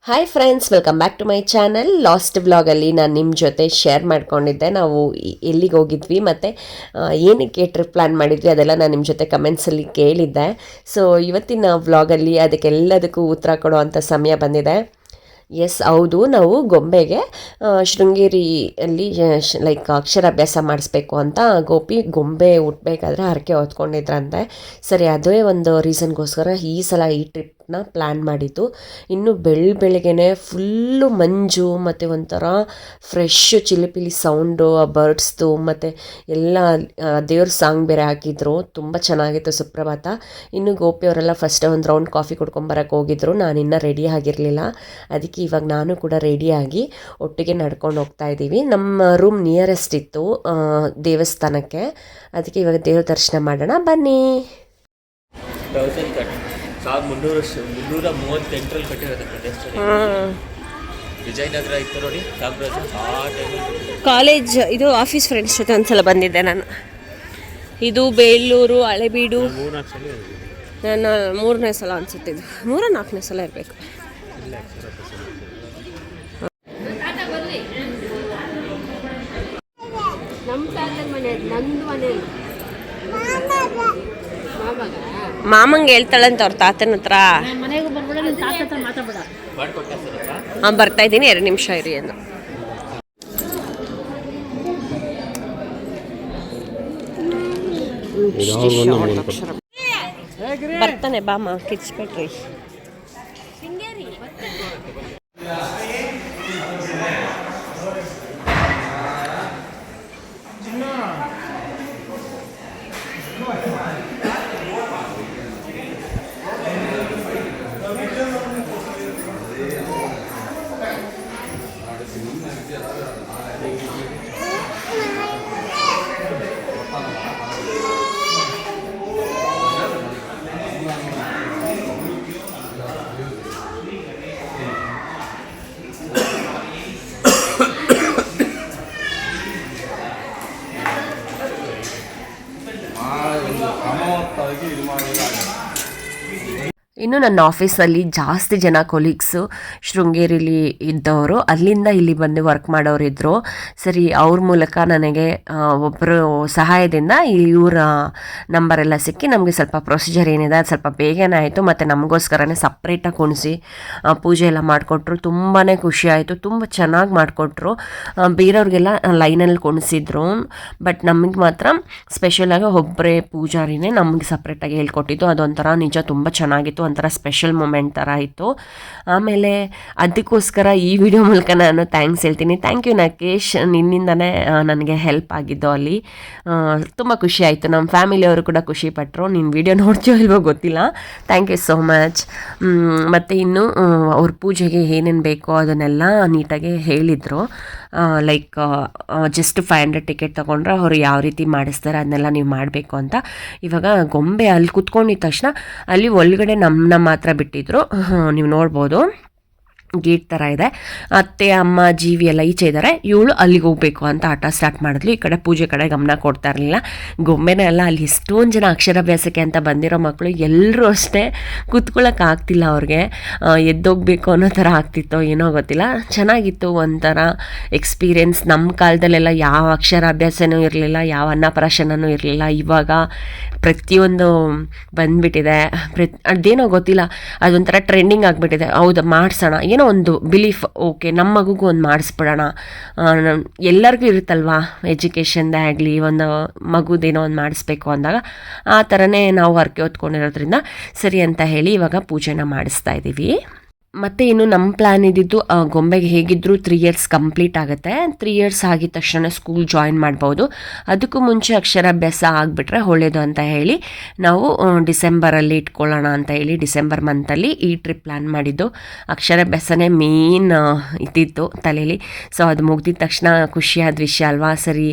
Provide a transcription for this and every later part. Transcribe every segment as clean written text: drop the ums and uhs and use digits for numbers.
Hi friends, welcome back to my channel. Last ವ್ಲಾಗಲ್ಲಿ ನಾನು ನಿಮ್ಮ ಜೊತೆ ಶೇರ್ ಮಾಡ್ಕೊಂಡಿದ್ದೆ ನಾವು ಎಲ್ಲಿಗೆ ಹೋಗಿದ್ವಿ ಮತ್ತು ಏನಕ್ಕೆ ಟ್ರಿಪ್ ಪ್ಲ್ಯಾನ್ ಮಾಡಿದ್ವಿ ಅದೆಲ್ಲ ನಾನು ನಿಮ್ಮ ಜೊತೆ ಕಮೆಂಟ್ಸಲ್ಲಿ ಕೇಳಿದ್ದೆ. ಸೊ ಇವತ್ತಿನ ವ್ಲಾಗಲ್ಲಿ ಅದಕ್ಕೆಲ್ಲದಕ್ಕೂ ಉತ್ತರ ಕೊಡೋ ಅಂಥ ಸಮಯ ಬಂದಿದೆ. ಎಸ್, ಹೌದು, ನಾವು ಗೊಂಬೆಗೆ ಶೃಂಗೇರಿಯಲ್ಲಿ ಲೈಕ್ ಅಕ್ಷರಾಭ್ಯಾಸ ಮಾಡಿಸ್ಬೇಕು ಅಂತ ಗೋಪಿ ಗೊಂಬೆ ಹುಟ್ಟಬೇಕಾದ್ರೆ ಹರಕೆ ಹೊತ್ಕೊಂಡಿದ್ರಂತೆ. ಸರಿ, ಅದೇ ಒಂದು ರೀಸನ್ಗೋಸ್ಕರ ಈ ಸಲ ಈ ಟ್ರಿಪ್ನ ಪ್ಲ್ಯಾನ್ ಮಾಡಿದ್ದು. ಇನ್ನು ಬೆಳಗ್ಗೆನೆ ಫುಲ್ಲು ಮಂಜು ಮತ್ತು ಒಂಥರ ಫ್ರೆಶ್ ಚಿಲಿಪಿಲಿ ಸೌಂಡು, ಆ ಬರ್ಡ್ಸ್ದು ಮತ್ತು ಎಲ್ಲ ದೇವ್ರ ಸಾಂಗ್ ಬೇರೆ ಹಾಕಿದ್ರು. ತುಂಬ ಚೆನ್ನಾಗಿತ್ತು ಸುಪ್ರಭಾತ. ಇನ್ನು ಗೋಪಿಯವರೆಲ್ಲ ಫಸ್ಟ್ ಒಂದು ರೌಂಡ್ ಕಾಫಿ ಕುಡ್ಕೊಂಬರಕ್ಕೆ ಹೋಗಿದ್ರು. ನಾನಿನ್ನೂ ರೆಡಿ ಆಗಿರಲಿಲ್ಲ. ಅದಕ್ಕೆ ಇವಾಗ ನಾನು ಕೂಡ ರೆಡಿಯಾಗಿ ಒಟ್ಟಿಗೆ ನಡ್ಕೊಂಡು ಹೋಗ್ತಾ ಇದ್ದೀವಿ. ನಮ್ಮ ರೂಮ್ ನಿಯರೆಸ್ಟ್ ಇತ್ತು ದೇವಸ್ಥಾನಕ್ಕೆ. ಅದಕ್ಕೆ ಇವಾಗ ದೇವ್ರ ದರ್ಶನ ಮಾಡೋಣ ಬನ್ನಿ. 338ರಲ್ಲಿ ಕಟ್ಟಿರೋದು ವಿಜಯನಗರ ಇತ್ತು ನೋಡಿ. ಕಾಲೇಜ್ ಇದು ಆಫೀಸ್ ಫ್ರೆಂಡ್ಸ್ ಜೊತೆ ಒಂದ್ಸಲ ಬಂದಿದ್ದೆ ನಾನು. ಇದು ಬೇಲೂರು, ಹಳೆಬೀಡು. ನಾನು 3ನೇ ಸಲ ಅನ್ಸುತ್ತೆ. ಇದು 4ನೇ ಸಲ ಇರಬೇಕು. ಮಾಮಂಗೆ ಹೇಳ್ತಾಳಂತ ಅವ್ರ ತಾತನ ಹತ್ರ. ಬರ್ತಾ ಇದ್ದೀನಿ, 2 ನಿಮಿಷ ಇರಿ ಎಂದು. ಬರ್ತಾನೆ ಬಾಮ, ಕಿಚ್ಬೇಡ್ರಿ. ಇನ್ನು ನನ್ನ ಆಫೀಸಲ್ಲಿ ಜಾಸ್ತಿ ಜನ ಕೊಲೀಗ್ಸು ಶೃಂಗೇರಿಲಿ ಇದ್ದವರು, ಅಲ್ಲಿಂದ ಇಲ್ಲಿ ಬಂದು ವರ್ಕ್ ಮಾಡೋರಿದ್ದರು. ಸರಿ, ಅವ್ರ ಮೂಲಕ ನನಗೆ ಒಬ್ಬರು ಸಹಾಯದಿಂದ ಇವರ ನಂಬರೆಲ್ಲ ಸಿಕ್ಕಿ ನಮಗೆ ಸ್ವಲ್ಪ ಪ್ರೊಸೀಜರ್ ಏನಿದೆ ಅದು ಸ್ವಲ್ಪ ಬೇಗನೆ ಆಯಿತು. ಮತ್ತು ನಮಗೋಸ್ಕರನೇ ಸಪ್ರೇಟಾಗಿ ಕುಣಿಸಿ ಪೂಜೆ ಎಲ್ಲ ಮಾಡಿಕೊಟ್ರು. ತುಂಬಾ ಖುಷಿ ಆಯಿತು. ತುಂಬ ಚೆನ್ನಾಗಿ ಮಾಡಿಕೊಟ್ರು. ಬೇರೆಯವ್ರಿಗೆಲ್ಲ ಲೈನಲ್ಲಿ ಕುಣಿಸಿದ್ರು, ಬಟ್ ನಮಗೆ ಮಾತ್ರ ಸ್ಪೆಷಲಾಗಿ ಒಬ್ಬರೇ ಪೂಜಾರಿನೇ ನಮಗೆ ಸಪ್ರೇಟಾಗಿ ಹೇಳ್ಕೊಟ್ಟಿದ್ದು. ಅದೊಂಥರ ನಿಜ ತುಂಬ ಚೆನ್ನಾಗಿತ್ತು. ಒಂಥರ ಸ್ಪೆಷಲ್ ಮೂಮೆಂಟ್ ಥರ ಇತ್ತು. ಆಮೇಲೆ ಅದಕ್ಕೋಸ್ಕರ ಈ ವಿಡಿಯೋ ಮೂಲಕ ನಾನು ಥ್ಯಾಂಕ್ಸ್ ಹೇಳ್ತೀನಿ. ಥ್ಯಾಂಕ್ ಯು ನಕೇಶ್, ನಿನ್ನಿಂದನೇ ನನಗೆ ಹೆಲ್ಪ್ ಆಗಿದ್ದು. ಅಲ್ಲಿ ತುಂಬ ಖುಷಿ ಆಯಿತು. ನಮ್ಮ ಫ್ಯಾಮಿಲಿಯವರು ಕೂಡ ಖುಷಿಪಟ್ಟರು. ನೀನು ವಿಡಿಯೋ ನೋಡ್ತೀಯೋ ಇಲ್ವೋ ಗೊತ್ತಿಲ್ಲ. Thank you so much. ಮತ್ತು ಇನ್ನು ಅವ್ರ ಪೂಜೆಗೆ ಏನೇನು ಬೇಕೋ ಅದನ್ನೆಲ್ಲ ನೀಟಾಗಿ ಹೇಳಿದರು. ಲೈಕ್ ಜಸ್ಟ್ 500 ಟಿಕೆಟ್ ತೊಗೊಂಡ್ರೆ ಅವ್ರು ಯಾವ ರೀತಿ ಮಾಡಿಸ್ತಾರೆ ಅದನ್ನೆಲ್ಲ ನೀವು ಮಾಡಬೇಕು ಅಂತ. ಇವಾಗ ಗೊಂಬೆ ಅಲ್ಲಿ ಕುತ್ಕೊಂಡಿದ್ದ ತಕ್ಷಣ ಅಲ್ಲಿ ಒಳಗಡೆ ನಮ್ಮನ್ನ ಮಾತ್ರ ಬಿಟ್ಟಿದ್ರು. ನೀವು ನೋಡ್ಬೋದು, ಗೇಟ್ ಥರ ಇದೆ. ಅತ್ತೆ, ಅಮ್ಮ, ಜೀವಿ ಎಲ್ಲ ಈಚೆ ಇದ್ದಾರೆ. ಇವಳು ಅಲ್ಲಿಗೆ ಹೋಗಬೇಕು ಅಂತ ಆಟ ಸ್ಟಾರ್ಟ್ ಮಾಡಿದ್ಲು. ಈ ಕಡೆ ಪೂಜೆ ಕಡೆ ಗಮನ ಕೊಡ್ತಾ ಇರಲಿಲ್ಲ. ಗೊಂಬೆನ ಎಲ್ಲ ಅಲ್ಲಿ ಎಷ್ಟೊಂದು ಜನ ಅಕ್ಷರಾಭ್ಯಾಸಕ್ಕೆ ಅಂತ ಬಂದಿರೋ ಮಕ್ಕಳು ಎಲ್ಲರೂ ಅಷ್ಟೇ ಕೂತ್ಕೊಳ್ಳೋಕೆ ಆಗ್ತಿಲ್ಲ ಅವ್ರಿಗೆ. ಎದ್ದೋಗ್ಬೇಕು ಅನ್ನೋ ಥರ ಆಗ್ತಿತ್ತೋ ಏನೋ ಗೊತ್ತಿಲ್ಲ. ಚೆನ್ನಾಗಿತ್ತು ಒಂಥರ ಎಕ್ಸ್ಪೀರಿಯೆನ್ಸ್. ನಮ್ಮ ಕಾಲದಲ್ಲೆಲ್ಲ ಯಾವ ಅಕ್ಷರಾಭ್ಯಾಸನೂ ಇರಲಿಲ್ಲ, ಯಾವ ಅನ್ನಪ್ರಾಶನೂ ಇರಲಿಲ್ಲ. ಇವಾಗ ಪ್ರತಿಯೊಂದು ಬಂದುಬಿಟ್ಟಿದೆ. ಅದೇನೋ ಗೊತ್ತಿಲ್ಲ, ಅದೊಂಥರ ಟ್ರೆಂಡಿಂಗ್ ಆಗಿಬಿಟ್ಟಿದೆ. ಹೌದಾ, ಮಾಡಿಸೋಣ, ಏನೋ ಒಂದು ಬಿಲೀಫ್. ಓಕೆ, ನಮ್ಮ ಮಗುಗೂ ಒಂದು ಮಾಡಿಸ್ಬಿಡೋಣ. ಎಲ್ಲರಿಗೂ ಇರುತ್ತಲ್ವಾ, ಎಜುಕೇಷನ್ದೇ ಆಗಲಿ ಒಂದು ಮಗುದೇನೋ ಒಂದು ಮಾಡಿಸ್ಬೇಕು ಅಂದಾಗ ಆ ಥರನೇ ನಾವು ಹರಕೆ ಹೊತ್ಕೊಂಡಿರೋದ್ರಿಂದ ಸರಿ ಅಂತ ಹೇಳಿ ಇವಾಗ ಪೂಜೆನ ಮಾಡಿಸ್ತಾ ಇದ್ದೀವಿ. ಮತ್ತು ಇನ್ನು ನಮ್ಮ ಪ್ಲ್ಯಾನ್ ಇದ್ದಿದ್ದು ಗೊಂಬೆಗೆ ಹೇಗಿದ್ದರೂ 3 ಇಯರ್ಸ್ ಕಂಪ್ಲೀಟ್ ಆಗುತ್ತೆ. 3 ಇಯರ್ಸ್ ಆಗಿದ ತಕ್ಷಣ ಸ್ಕೂಲ್ ಜಾಯಿನ್ ಮಾಡ್ಬೋದು. ಅದಕ್ಕೂ ಮುಂಚೆ ಅಕ್ಷರಾಭ್ಯಾಸ ಆಗಿಬಿಟ್ರೆ ಒಳ್ಳೆಯದು ಅಂತ ಹೇಳಿ ನಾವು ಡಿಸೆಂಬರಲ್ಲಿ ಇಟ್ಕೊಳ್ಳೋಣ ಅಂತ ಹೇಳಿ ಡಿಸೆಂಬರ್ ಮಂತಲ್ಲಿ ಈ ಟ್ರಿಪ್ ಪ್ಲ್ಯಾನ್ ಮಾಡಿದ್ದು. ಅಕ್ಷರಾಭ್ಯಾಸನೇ ಮೇನ್ ಇದ್ದಿತ್ತು ತಲೆಯಲ್ಲಿ. ಸೊ ಅದು ಮುಗ್ದಿದ ತಕ್ಷಣ ಖುಷಿಯಾದ ವಿಷಯ ಅಲ್ವಾ. ಸರಿ,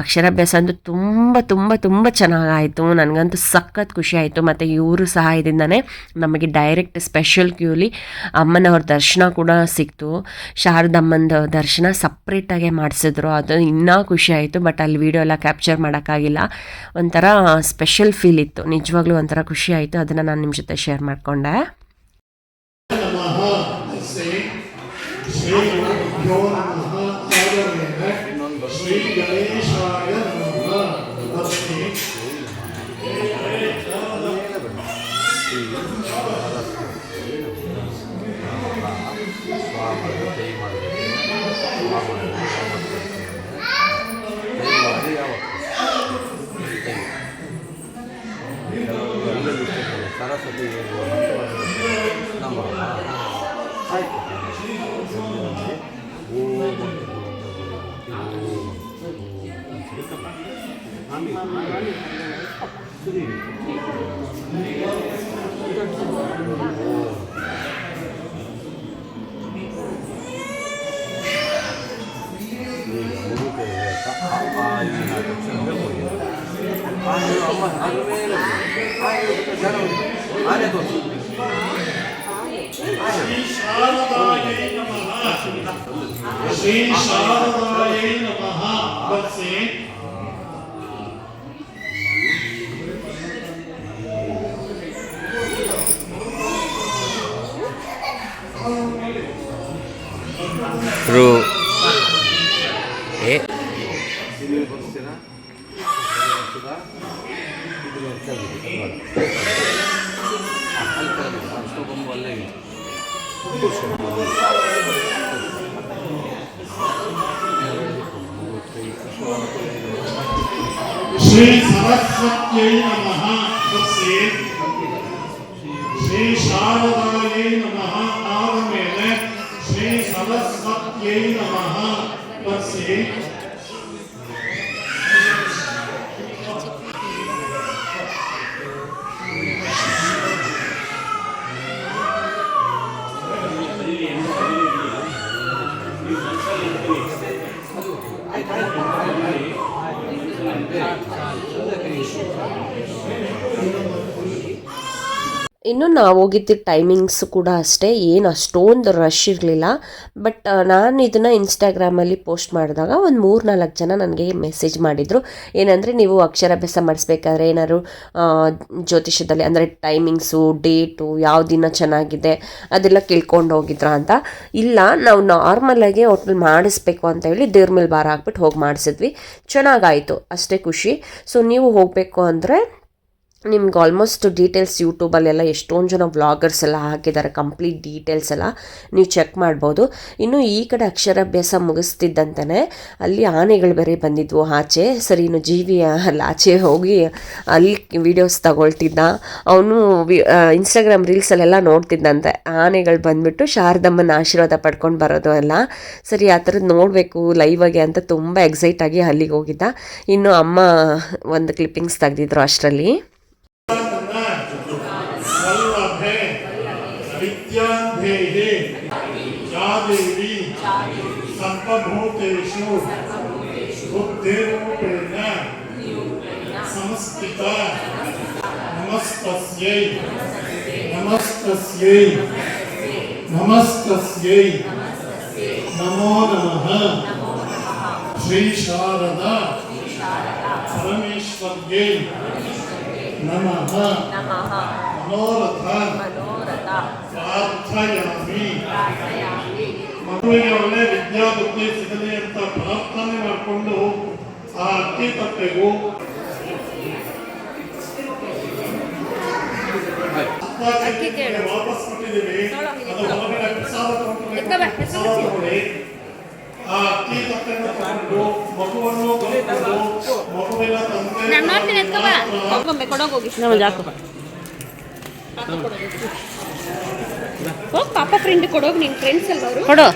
ಅಕ್ಷರಾಭ್ಯಾಸ ಅಂತೂ ತುಂಬ ತುಂಬ ತುಂಬ ಚೆನ್ನಾಗಾಯಿತು. ನನಗಂತೂ ಸಖತ್ ಖುಷಿ ಆಯಿತು. ಮತ್ತು ಇವರು ಸಹಾಯದಿಂದನೇ ನಮಗೆ ಡೈರೆಕ್ಟ್ ಸ್ಪೆಷಲ್ ಕ್ಯೂಲಿ ಅಮ್ಮನವ್ರ ದರ್ಶನ ಕೂಡ ಸಿಕ್ತು. ಶಾರದಮ್ಮನ ದರ್ಶನ ಸಪ್ರೇಟಾಗೆ ಮಾಡಿಸಿದ್ರು. ಅದು ಇನ್ನೂ ಖುಷಿ ಆಯಿತು. ಬಟ್ ಅಲ್ಲಿ ವಿಡಿಯೋ ಎಲ್ಲ ಕ್ಯಾಪ್ಚರ್ ಮಾಡೋಕ್ಕಾಗಿಲ್ಲ. ಒಂಥರ ಸ್ಪೆಷಲ್ ಫೀಲ್ ಇತ್ತು. ನಿಜವಾಗ್ಲೂ ಒಂಥರ ಖುಷಿ ಆಯಿತು. ಅದನ್ನು ನಾನು ನಿಮ್ಮ ಜೊತೆ ಶೇರ್ ಮಾಡಿಕೊಂಡೆ. ಶ್ರೀ ಗುರುಭ್ಯೋ ನಮಃ ಸಾಗರೇಣ ಶ್ರೀ ಗಣೇಶಾಯ ನಮಃ ಭಕ್ತಿ ಸರಸ್ವತಿ ನಮ್ಮ ಆಯ್ತು ಶ್ರೀ ಶಾರದಾಯೈ ನಮಃ ಶ್ರೀ ಶಾರದಾಯೈ ನಮಃ ಬಸ್ಸಿ ರು ಎ ಶ್ರೀ ಸರಸ್ವತ್ಯೈ ನಮಃ ಬಸ್ಸಿ ಶ್ರೀ ಶಾರದಾಯೈ ನಮಃ ಆದ ಮೇಲೆ ಶ್ರೀ ಸರಸ್ವತ್ಯೈ ನಮಃ ಬಸ್ಸಿ ಇನ್ನು ನಾವು ಹೋಗಿದ್ದ ಟೈಮಿಂಗ್ಸ್ ಕೂಡ ಅಷ್ಟೇ, ಏನು ಅಷ್ಟೊಂದು ರಶ್ ಇರಲಿಲ್ಲ. ಬಟ್ ನಾನು ಇದನ್ನು ಇನ್ಸ್ಟಾಗ್ರಾಮಲ್ಲಿ ಪೋಸ್ಟ್ ಮಾಡಿದಾಗ ಒಂದು 3-4 ಜನ ನನಗೆ ಮೆಸೇಜ್ ಮಾಡಿದರು. ಏನಂದರೆ ನೀವು ಅಕ್ಷರಾಭ್ಯಾಸ ಮಾಡಿಸ್ಬೇಕಾದ್ರೆ ಏನಾದ್ರು ಜ್ಯೋತಿಷ್ಯದಲ್ಲಿ ಅಂದರೆ ಟೈಮಿಂಗ್ಸು, ಡೇಟು, ಯಾವ ದಿನ ಚೆನ್ನಾಗಿದೆ ಅದೆಲ್ಲ ಕೇಳ್ಕೊಂಡು ಹೋಗಿದ್ರಾ ಅಂತ. ಇಲ್ಲ, ನಾವು ನಾರ್ಮಲಾಗಿ ಒಟ್ಟು ಮಾಡಿಸ್ಬೇಕು ಅಂತ ಹೇಳಿ ದೇವ್ರ ಮೇಲೆ ಭಾರ ಹಾಕ್ಬಿಟ್ಟು ಹೋಗಿ ಮಾಡಿಸಿದ್ವಿ. ಚೆನ್ನಾಗಾಯಿತು, ಅಷ್ಟೇ ಖುಷಿ. ಸೊ ನೀವು ಹೋಗಬೇಕು ಅಂದರೆ ನಿಮ್ಗೆ ಆಲ್ಮೋಸ್ಟ್ ಡೀಟೇಲ್ಸ್ ಯೂಟ್ಯೂಬಲ್ಲೆಲ್ಲ ಎಷ್ಟೊಂದು ಜನ ವ್ಲಾಗರ್ಸ್ ಎಲ್ಲ ಹಾಕಿದ್ದಾರೆ, ಕಂಪ್ಲೀಟ್ ಡೀಟೇಲ್ಸ್ ಎಲ್ಲ ನೀವು ಚೆಕ್ ಮಾಡ್ಬೋದು. ಇನ್ನು ಈ ಕಡೆ ಅಕ್ಷರಾಭ್ಯಾಸ ಮುಗಿಸ್ತಿದ್ದಂತೆ ಅಲ್ಲಿ ಆನೆಗಳು ಬೇರೆ ಬಂದಿದ್ವು ಆಚೆ. ಸರಿ, ಇನ್ನು ಜೀವಿ ಅಲ್ಲಿ ಆಚೆ ಹೋಗಿ ಅಲ್ಲಿ ವೀಡಿಯೋಸ್ ತಗೊಳ್ತಿದ್ದ. ಅವನು ಇನ್ಸ್ಟಾಗ್ರಾಮ್ ರೀಲ್ಸಲ್ಲೆಲ್ಲ ನೋಡ್ತಿದ್ದಂತೆ ಆನೆಗಳು ಬಂದುಬಿಟ್ಟು ಶಾರದಮ್ಮನ ಆಶೀರ್ವಾದ ಪಡ್ಕೊಂಡು ಬರೋದು ಎಲ್ಲ. ಸರಿ, ಆ ಥರದ್ದು ನೋಡಬೇಕು ಲೈವಾಗೆ ಅಂತ ತುಂಬ ಎಕ್ಸೈಟ್ ಆಗಿ ಅಲ್ಲಿಗೆ ಹೋಗಿದ್ದ. ಇನ್ನು ಅಮ್ಮ ಒಂದು ಕ್ಲಿಪ್ಪಿಂಗ್ಸ್ ತೆಗೆದಿದ್ರು ಅಷ್ಟರಲ್ಲಿ. ವಲ್ಲಭೆ ವಿದ್ಯಾಂಧೇಹಿ ಯಾದೇವಿ ಸರ್ವಭೂತೇಷು ಬುದ್ಧಿರೂಪೇಣ ಸಂಸ್ಥಿತ ನಮಸ್ತಸ್ಯೈ ನಮಸ್ತಸ್ಯೈ ನಮಸ್ತಸ್ಯೈ ನಮೋ ನಮಃ ಶ್ರೀ ಶಾರದಾ ಪರಮೇಶ್ವರ್ಯೈ ನಮಃ ಮನೋರಥ ಪ್ರಾರ್ಥಯಾಮಿ. ಮಗುವಿಗೆ ಒಳ್ಳೆ ವಿದ್ಯಾ ಬುದ್ಧಿ ಸಿಗಲಿ ಅಂತ ಪ್ರಾರ್ಥನೆ ಮಾಡಿಕೊಂಡು ಆ ಅಕ್ಕಿ ತಟ್ಟೆಗೂ ವಾಪಸ್ ಕೊಟ್ಟಿದ್ದೀವಿ. ಅದು ಹೊರಗಡೆ ಪ್ರಸಾದ ನೋಡಿ ಆ ಅಕ್ಕಿ ತಟ್ಟೆಯನ್ನು ತಗೊಂಡು ಮಗುವನ್ನು ಮಗುವಿನ ಪಾಪ ಫ್ರೆಂಡ್ ಕೊಡೋಗಿ ನಿನ್ ಫ್ರೆಂಡ್ಸ್ ಅಲ್ವಾ ಅವರು ಕೊಡು.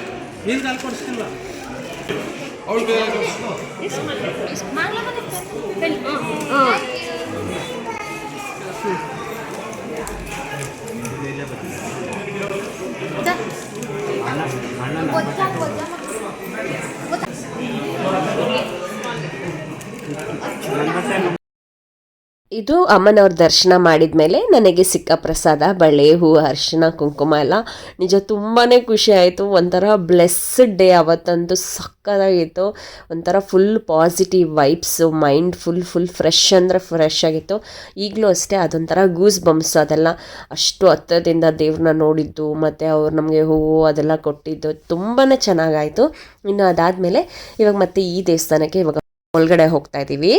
ಇದು ಅಮ್ಮನವ್ರ ದರ್ಶನ ಮಾಡಿದ ಮೇಲೆ ನನಗೆ ಸಿಕ್ಕ ಪ್ರಸಾದ ಬಳೆ ಹೂ ಅರಿಶಿನ ಕುಂಕುಮ ಎಲ್ಲ ನಿಜ ತುಂಬಾ ಖುಷಿ ಆಯಿತು. ಒಂಥರ ಬ್ಲೆಸ್ಸಡ್ ಡೇ ಅವತ್ತಂತೂ ಸಕ್ಕತ್ತಾಗಿತ್ತು. ಒಂಥರ full positive vibes, mind full fresh ಅಂದರೆ ಫ್ರೆಶ್ ಆಗಿತ್ತು. ಈಗಲೂ ಅಷ್ಟೇ ಅದೊಂಥರ ಗೂಸ್ ಬಂಪ್ಸ್ ಅದೆಲ್ಲ ಅಷ್ಟು ಹತ್ತದಿಂದ ದೇವ್ರನ್ನ ನೋಡಿದ್ದು ಮತ್ತು ಅವ್ರು ನಮಗೆ ಹೂವು ಅದೆಲ್ಲ ಕೊಟ್ಟಿದ್ದು ತುಂಬಾ ಚೆನ್ನಾಗಾಯಿತು. ಇನ್ನು ಅದಾದಮೇಲೆ ಇವಾಗ ಮತ್ತೆ ಈ ದೇವಸ್ಥಾನಕ್ಕೆ ಇವಾಗ ಒಳಗಡೆ ಹೋಗ್ತಾ ಇದ್ದೀವಿ.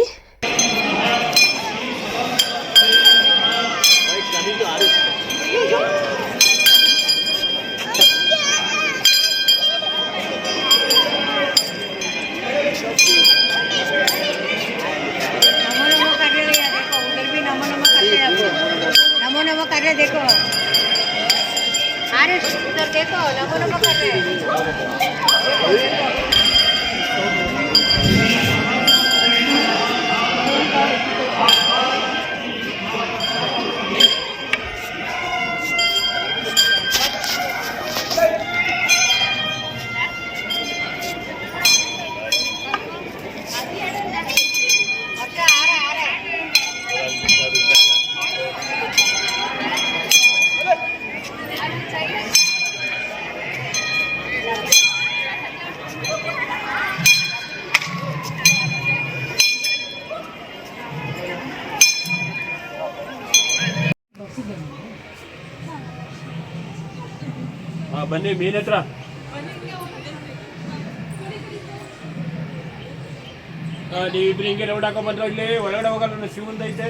नमो नमो कर रहे देखो अरे उधर देखो नमो नमो कर रहे ಬನ್ನಿ ಮೀನ್ ಹತ್ರ ನೀವಿಬ್ರು ಹಿಂಗೆ ರೌಡ್ ಹಾಕೋ ಬಂದ್ರೆ ಇಲ್ಲಿ ಒಳಗಡೆ ಹೋಗಲ್ಲ. ನನ್ನ ಶಿವಂದ ಐತೆ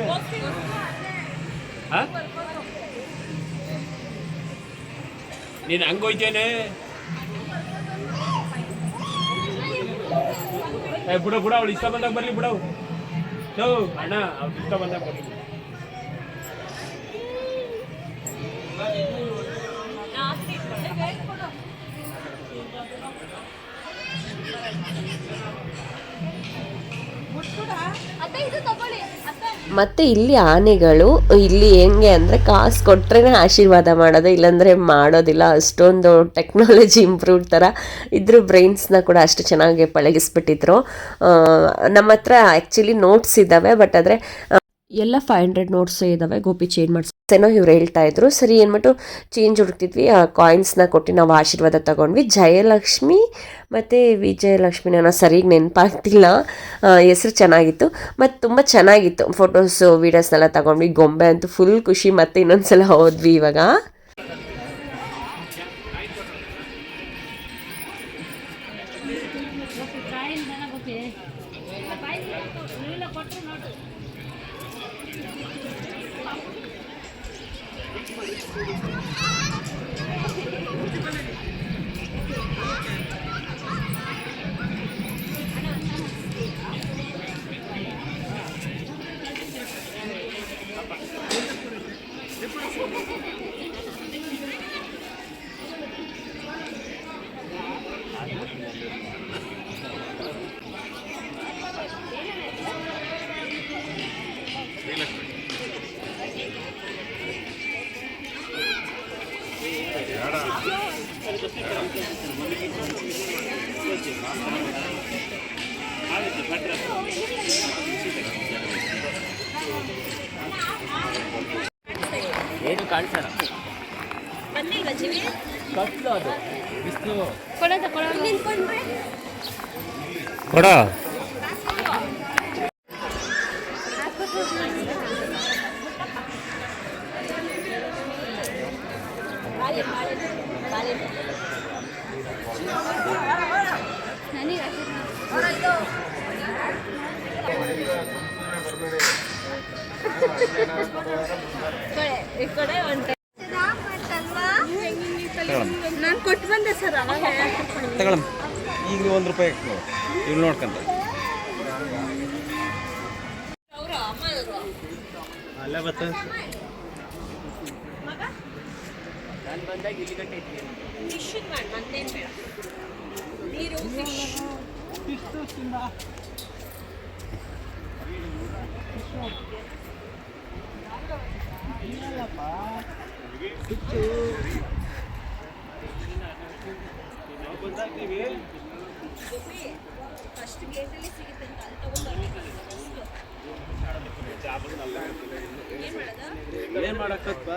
ನೀನು ಹಂಗೋಯ್ತೇನೆ. ಬಿಡ ಅವಳು ಇಷ್ಟ ಬಂದಾಗ ಬರ್ಲಿ ಬಿಡವು ಅಣ್ಣ ಅವ್ರು ಇಷ್ಟ ಬಂದಾಗ ಬರ್ಲಿ. ಮತ್ತು ಇಲ್ಲಿ ಆನೆಗಳು ಇಲ್ಲಿ ಹೆಂಗೆ ಅಂದರೆ ಕಾಸು ಕೊಟ್ಟರೆ ಆಶೀರ್ವಾದ ಮಾಡೋದು, ಇಲ್ಲಾಂದರೆ ಮಾಡೋದಿಲ್ಲ. ಅಷ್ಟೊಂದು ಟೆಕ್ನಾಲಜಿ ಇಂಪ್ರೂವ್ ಥರ ಇದ್ರ ಬ್ರೈನ್ಸ್ನ ಕೂಡ ಅಷ್ಟು ಚೆನ್ನಾಗಿ ಪಳಗಿಸ್ಬಿಟ್ಟಿದ್ರು. ನಮ್ಮ ಹತ್ರ ಆ್ಯಕ್ಚುಲಿ ನೋಟ್ಸ್ ಇದ್ದಾವೆ, ಬಟ್ ಆದರೆ ಎಲ್ಲ 500 ನೋಟ್ಸು ಇದ್ದಾವೆ. ಗೋಪಿ ಚೇಂಜ್ ಮಾಡಿಸೇನೋ ಇವ್ರು ಹೇಳ್ತಾ ಇದ್ರು. ಸರಿ ಅಂದ್ಬಿಟ್ಟು ಚೇಂಜ್ ಹುಡುಕ್ತಿದ್ವಿ. ಆ ಕಾಯಿನ್ಸ್ನ ಕೊಟ್ಟು ನಾವು ಆಶೀರ್ವಾದ ತಗೊಂಡ್ವಿ. ಜಯಲಕ್ಷ್ಮಿ ಮತ್ತು ವಿಜಯಲಕ್ಷ್ಮಿನ ಸರಿಗೆ ನೆನಪಾಗ್ತಿಲ್ಲ, ಹೆಸರು ಚೆನ್ನಾಗಿತ್ತು ಮತ್ತು ತುಂಬ ಚೆನ್ನಾಗಿತ್ತು. ಫೋಟೋಸು ವೀಡಿಯೋಸ್ನೆಲ್ಲ ತಗೊಂಡ್ವಿ. ಗೊಂಬೆ ಅಂತೂ ಫುಲ್ ಖುಷಿ. ಮತ್ತು ಇನ್ನೊಂದ್ಸಲ ಹೋದ್ವಿ ಇವಾಗ. ಏನು ಕಾಣಿಸೋಣ ಕತ್ಲು ಅದು ಬಿಸಿಲು ಕೊಡ. ನಾನು ಕೊಟ್ಟು ಬಂದೆ ಸರ್ ಅವಾಗ ತಗೊಳಮ್ಮ. ಈಗ ₹1 ಇವ್ರು ನೋಡ್ಕೊಂತ ಅಲ್ಲೇ ಬತ್ತ ನಾನು ಬಂದಾಗ ಇಲ್ಲಿ ಗಂಟೆ ಇದ್ದೀನಿ. ಫಸ್ಟ್ ಗೇಟಲ್ಲಿ ಸಿಗುತ್ತೆ ಅಂತ ಅಲ್ಲಿ ತಗೊಂಡ್ಬರ್ಬೇಕು. ಏನು ಮಾಡಕ್ಕಪ್ಪ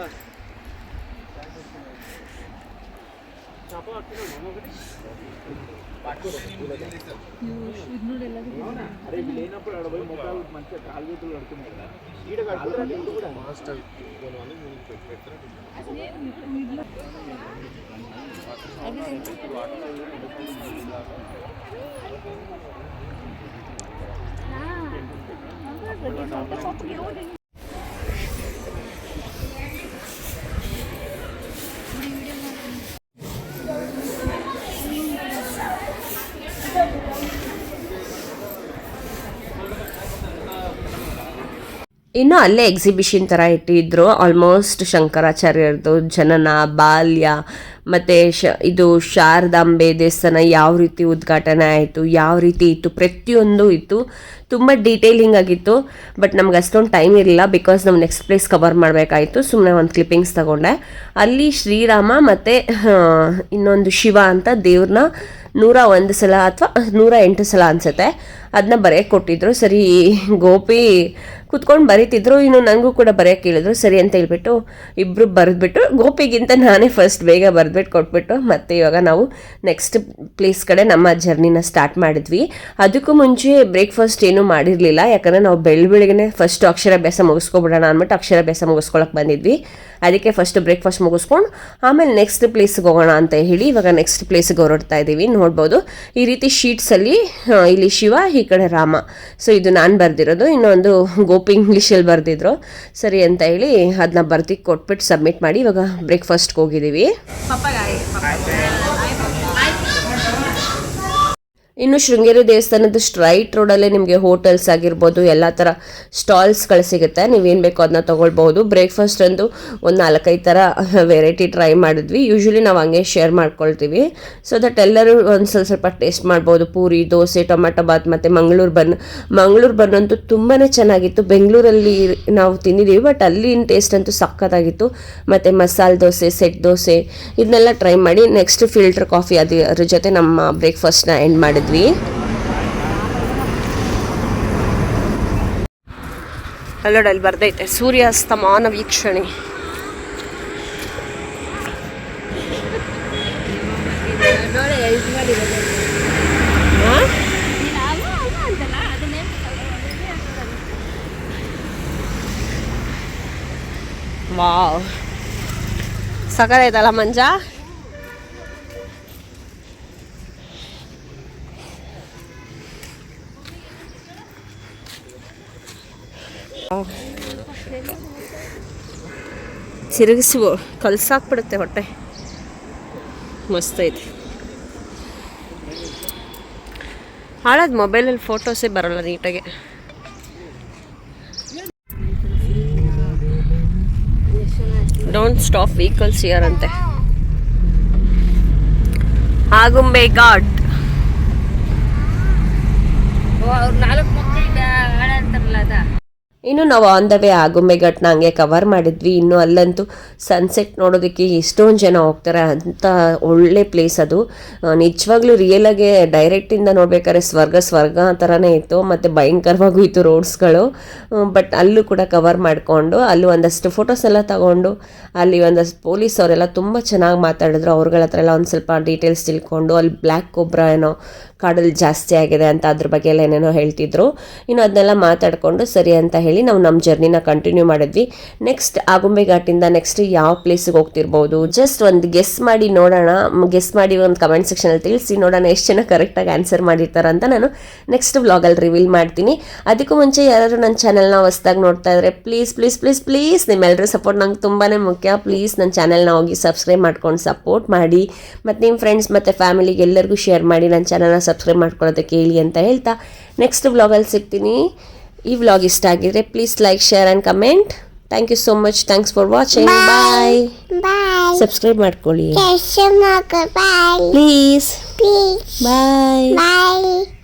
ಇನ್ನು ಅಲ್ಲೇ ಎಕ್ಸಿಬಿಷನ್ ಥರ ಇಟ್ಟಿದ್ರು ಆಲ್ಮೋಸ್ಟ್ ಶಂಕರಾಚಾರ್ಯರದು ಜನನ ಬಾಲ್ಯ ಮತ್ತು ಇದು ಶಾರದಾಂಬೆ ದೇವಸ್ಥಾನ ಯಾವ ರೀತಿ ಉದ್ಘಾಟನೆ ಆಯಿತು, ಯಾವ ರೀತಿ ಇತ್ತು, ಪ್ರತಿಯೊಂದು ಇತ್ತು. ತುಂಬ ಡೀಟೇಲಿಂಗ್ ಆಗಿತ್ತು. ಬಟ್ ನಮ್ಗೆ ಅಷ್ಟೊಂದು ಟೈಮ್ ಇರಲಿಲ್ಲ, ಬಿಕಾಸ್ ನಾವು ನೆಕ್ಸ್ಟ್ ಪ್ಲೇಸ್ ಕವರ್ ಮಾಡಬೇಕಾಯಿತು. ಸುಮ್ಮನೆ ಒಂದು ಕ್ಲಿಪ್ಪಿಂಗ್ಸ್ ತಗೊಂಡೆ. ಅಲ್ಲಿ ಶ್ರೀರಾಮ ಮತ್ತು ಇನ್ನೊಂದು ಶಿವ ಅಂತ ದೇವ್ರನ್ನ 101 ಸಲ ಅಥವಾ 108 ಸಲ ಅನಿಸುತ್ತೆ ಅದನ್ನ ಬರೆಯೋಕ್ಕೆ ಕೊಟ್ಟಿದ್ರು. ಸರಿ ಗೋಪಿ ಕೂತ್ಕೊಂಡು ಬರೀತಿದ್ರು, ಇನ್ನು ನನಗೂ ಕೂಡ ಬರೆಯೋಕ್ಕೆ ಹೇಳಿದ್ರು. ಸರಿ ಅಂತ ಹೇಳ್ಬಿಟ್ಟು ಇಬ್ಬರು ಬರೆದ್ಬಿಟ್ಟು, ಗೋಪಿಗಿಂತ ನಾನೇ ಫಸ್ಟ್ ಬೇಗ ಬರೆದ್ಬಿಟ್ಟು ಕೊಟ್ಬಿಟ್ಟು ಮತ್ತೆ ಇವಾಗ ನಾವು ನೆಕ್ಸ್ಟ್ ಪ್ಲೇಸ್ ಕಡೆ ನಮ್ಮ ಜರ್ನಿನ ಸ್ಟಾರ್ಟ್ ಮಾಡಿದ್ವಿ. ಅದಕ್ಕೂ ಮುಂಚೆ ಬ್ರೇಕ್ಫಾಸ್ಟ್ ಏನೂ ಮಾಡಿರಲಿಲ್ಲ, ಯಾಕಂದರೆ ನಾವು ಬೆಳಗ್ಗೆ ಫಸ್ಟ್ ಅಕ್ಷರಾಭ್ಯಾಸ ಮುಗಿಸ್ಕೊಬಿಡೋಣ ಅಂದ್ಬಿಟ್ಟು ಅಕ್ಷರಾಭ್ಯಾಸ ಮುಗಿಸ್ಕೊಳಕ್ಕೆ ಬಂದಿದ್ವಿ. ಅದಕ್ಕೆ ಫಸ್ಟ್ ಬ್ರೇಕ್ಫಾಸ್ಟ್ ಮುಗಿಸ್ಕೊಂಡು ಆಮೇಲೆ ನೆಕ್ಸ್ಟ್ ಪ್ಲೇಸ್ಗೆ ಹೋಗೋಣ ಅಂತ ಹೇಳಿ ಇವಾಗ ನೆಕ್ಸ್ಟ್ ಪ್ಲೇಸ್ಗೆ ಹೊರಡ್ತಾ ಇದ್ದೀವಿ. ನೋಡ್ಬೋದು ಈ ರೀತಿ ಶೀಟ್ಸಲ್ಲಿ ಇಲ್ಲಿ ಶಿವ, ಈ ಕಡೆ ರಾಮ. ಸೊ ಇದು ನಾನು ಬರೆದಿರೋದು, ಇನ್ನೊಂದು ಗೋಪಿ ಇಂಗ್ಲೀಷಲ್ಲಿ ಬರೆದಿದ್ರು. ಸರಿ ಅಂತ ಹೇಳಿ ಅದನ್ನ ಬರ್ದು ಕೊಟ್ಬಿಟ್ಟು ಸಬ್ಮಿಟ್ ಮಾಡಿ ಇವಾಗ ಬ್ರೇಕ್ಫಾಸ್ಟ್ಗೆ ಹೋಗಿದ್ದೀವಿ. ಇನ್ನು ಶೃಂಗೇರಿ ದೇವಸ್ಥಾನದ ಸ್ಟ್ರೈಟ್ ರೋಡಲ್ಲೇ ನಿಮಗೆ ಹೋಟೆಲ್ಸ್ ಆಗಿರ್ಬೋದು ಎಲ್ಲ ಥರ ಸ್ಟಾಲ್ಸ್ಗಳು ಸಿಗುತ್ತೆ. ನೀವೇನು ಬೇಕೋ ಅದನ್ನ ತೊಗೊಳ್ಬೋದು. ಬ್ರೇಕ್ಫಾಸ್ಟ್ ಅಂದು ಒಂದು 4-5 ಥರ ವೆರೈಟಿ ಟ್ರೈ ಮಾಡಿದ್ವಿ. ಯೂಶ್ವಲಿ ನಾವು ಹಂಗೆ ಶೇರ್ ಮಾಡ್ಕೊಳ್ತೀವಿ, ಸೊ ದಟ್ ಎಲ್ಲರೂ ಒಂದು ಸ್ವಲ್ಪ ಟೇಸ್ಟ್ ಮಾಡ್ಬೋದು. ಪೂರಿ, ದೋಸೆ, ಟೊಮೆಟೊ ಬಾತ್ ಮತ್ತು ಮಂಗಳೂರು ಬನ್ ಅಂತೂ ತುಂಬಾ ಚೆನ್ನಾಗಿತ್ತು. ಬೆಂಗಳೂರಲ್ಲಿ ನಾವು ತಿಂದಿದ್ದೀವಿ, ಬಟ್ ಅಲ್ಲಿನ ಟೇಸ್ಟ್ ಅಂತೂ ಸಕ್ಕತ್ತಾಗಿತ್ತು. ಮತ್ತು ಮಸಾಲೆ ದೋಸೆ, ಸೆಟ್ ದೋಸೆ ಇದನ್ನೆಲ್ಲ ಟ್ರೈ ಮಾಡಿ ನೆಕ್ಸ್ಟ್ ಫಿಲ್ಟರ್ ಕಾಫಿ ಅದ್ರ ಜೊತೆ ನಮ್ಮ ಬ್ರೇಕ್ಫಾಸ್ಟ್ನ ಎಂಡ್ ಮಾಡಿದ್ವಿ. ಅಲ್ಲೋಡಲ್ಲಿ ಬರ್ದೈತೆ ಸೂರ್ಯಾಸ್ತಮಾನ ವೀಕ್ಷಣೆ. ವಾವ್, ಸಕಲೈತಲ್ಲ ಮಂಜ. ತಿರುಗಿಸುವ ಕಲ್ಸಾಕ್ಬಿಡುತ್ತೆ ಹೊಟ್ಟೆ. ಮಸ್ತ್ ಐತೆ. ಹಾಳಾದ ಮೊಬೈಲಲ್ಲಿ ಫೋಟೋಸೇ ಬರೋಲ್ಲ ನೀಟಾಗಿ. ಡೋಂಟ್ ಸ್ಟಾಪ್ ವೆಹಿಕಲ್ಸ್ ಹಿಯರ್ ಅಂತೆ. ಆಗುಂಬೆ ಘಾಟ್. ಅವ್ರು 4 ಮಕ್ಕಳಿಗೆ ಅಂತಾರಲ್ಲ ಅದ. ಇನ್ನು ನಾವು ಆನ್ ದ ವೇ ಆಗುಂಬೆ ಘಾಟ್ನ ಹಂಗೆ ಕವರ್ ಮಾಡಿದ್ವಿ. ಇನ್ನು ಅಲ್ಲಂತೂ ಸನ್ಸೆಟ್ ನೋಡೋದಕ್ಕೆ ಎಷ್ಟೊಂದು ಜನ ಹೋಗ್ತಾರೆ ಅಂತ ಒಳ್ಳೆ ಪ್ಲೇಸ್ ಅದು. ನಿಜವಾಗ್ಲೂ ರಿಯಲಾಗೆ ಡೈರೆಕ್ಟಿಂದ ನೋಡ್ಬೇಕಾದ್ರೆ ಸ್ವರ್ಗ ಥರನೇ ಇತ್ತು. ಮತ್ತು ಭಯಂಕರವಾಗೂ ಇತ್ತು ರೋಡ್ಸ್ಗಳು. ಬಟ್ ಅಲ್ಲೂ ಕೂಡ ಕವರ್ ಮಾಡಿಕೊಂಡು ಅಲ್ಲೂ ಒಂದಷ್ಟು ಫೋಟೋಸ್ ಎಲ್ಲ ತಗೊಂಡು ಅಲ್ಲಿ ಒಂದಷ್ಟು ಪೊಲೀಸ್ ಅವರೆಲ್ಲ ತುಂಬ ಚೆನ್ನಾಗಿ ಮಾತಾಡಿದ್ರು. ಅವ್ರಗಳ ಹತ್ರ ಎಲ್ಲ ಒಂದು ಸ್ವಲ್ಪ ಡೀಟೇಲ್ಸ್ ತಿಳ್ಕೊಂಡು ಅಲ್ಲಿ ಬ್ಲ್ಯಾಕ್ ಕೊಬ್ರಾ ಏನೋ ಕಾಡಲ್ಲಿ ಜಾಸ್ತಿ ಆಗಿದೆ ಅಂತ ಅದ್ರ ಬಗ್ಗೆ ಎಲ್ಲ ಏನೇನೋ ಹೇಳ್ತಿದ್ರು. ಇನ್ನು ಅದನ್ನೆಲ್ಲ ಮಾತಾಡಿಕೊಂಡು ಸರಿ ಅಂತ ಹೇಳಿ ನಾವು ನಮ್ಮ ಜರ್ನಿನ ಕಂಟಿನ್ಯೂ ಮಾಡಿದ್ವಿ. ನೆಕ್ಸ್ಟ್ ಆಗುಂಬೆ ಘಾಟಿಂದ ನೆಕ್ಸ್ಟ್ ಯಾವ ಪ್ಲೇಸಿಗೆ ಹೋಗ್ತಿರ್ಬೋದು ಜಸ್ಟ್ ಒಂದು ಗೆಸ್ ಮಾಡಿ ನೋಡೋಣ. ಗೆಸ್ ಮಾಡಿ ಒಂದು ಕಮೆಂಟ್ ಸೆಕ್ಷನಲ್ಲಿ ತಿಳಿಸಿ ನೋಡೋಣ ಎಷ್ಟು ಜನ ಕರೆಕ್ಟಾಗಿ ಆನ್ಸರ್ ಮಾಡಿರ್ತಾರೆ ಅಂತ ನಾನು ನೆಕ್ಸ್ಟ್ ವ್ಲಾಗಲ್ಲಿ ರಿವೀಲ್ ಮಾಡ್ತೀನಿ. ಅದಕ್ಕೂ ಮುಂಚೆ ಯಾರು ನನ್ನ ಚಾನಲ್ನ ಹೊಸ್ದಾಗಿ ನೋಡ್ತಾ ಇದ್ದಾರೆ ಪ್ಲೀಸ್ ನಿಮ್ಮೆಲ್ಲರೂ ಸಪೋರ್ಟ್ ನಂಗೆ ತುಂಬಾ ಮುಖ್ಯ. ಪ್ಲೀಸ್ ನನ್ನ ಚಾನಲ್ನ ಹೋಗಿ ಸಬ್ಸ್ಕ್ರೈಬ್ ಮಾಡ್ಕೊಂಡು ಸಪೋರ್ಟ್ ಮಾಡಿ, ಮತ್ತು ನಿಮ್ಮ ಫ್ರೆಂಡ್ಸ್ ಮತ್ತು ಫ್ಯಾಮಿಲಿಗೆ ಎಲ್ಲರಿಗೂ ಶೇರ್ ಮಾಡಿ ನನ್ನ ಚಾನಲ್ನ ಸಬ್ಸ್ಕ್ರೈಬ್ ಮಾಡ್ಕೊಳ್ಳೋದಕ್ಕೆ ಹೇಳಿ ಅಂತ ಹೇಳ್ತಾ ನೆಕ್ಸ್ಟ್ ವ್ಲಾಗಲ್ಲಿ ಸಿಗ್ತೀನಿ. ಈ ವ್ಲಾಗ್ ಇಷ್ಟ ಆಗಿದ್ರೆ please like, share and comment. Thank you so much. Thanks for watching. Bye. Subscribe ಮಾಡ್ಕೊಳ್ಳಿ ಪ್ಲೀಸ್. ಬಾಯ್.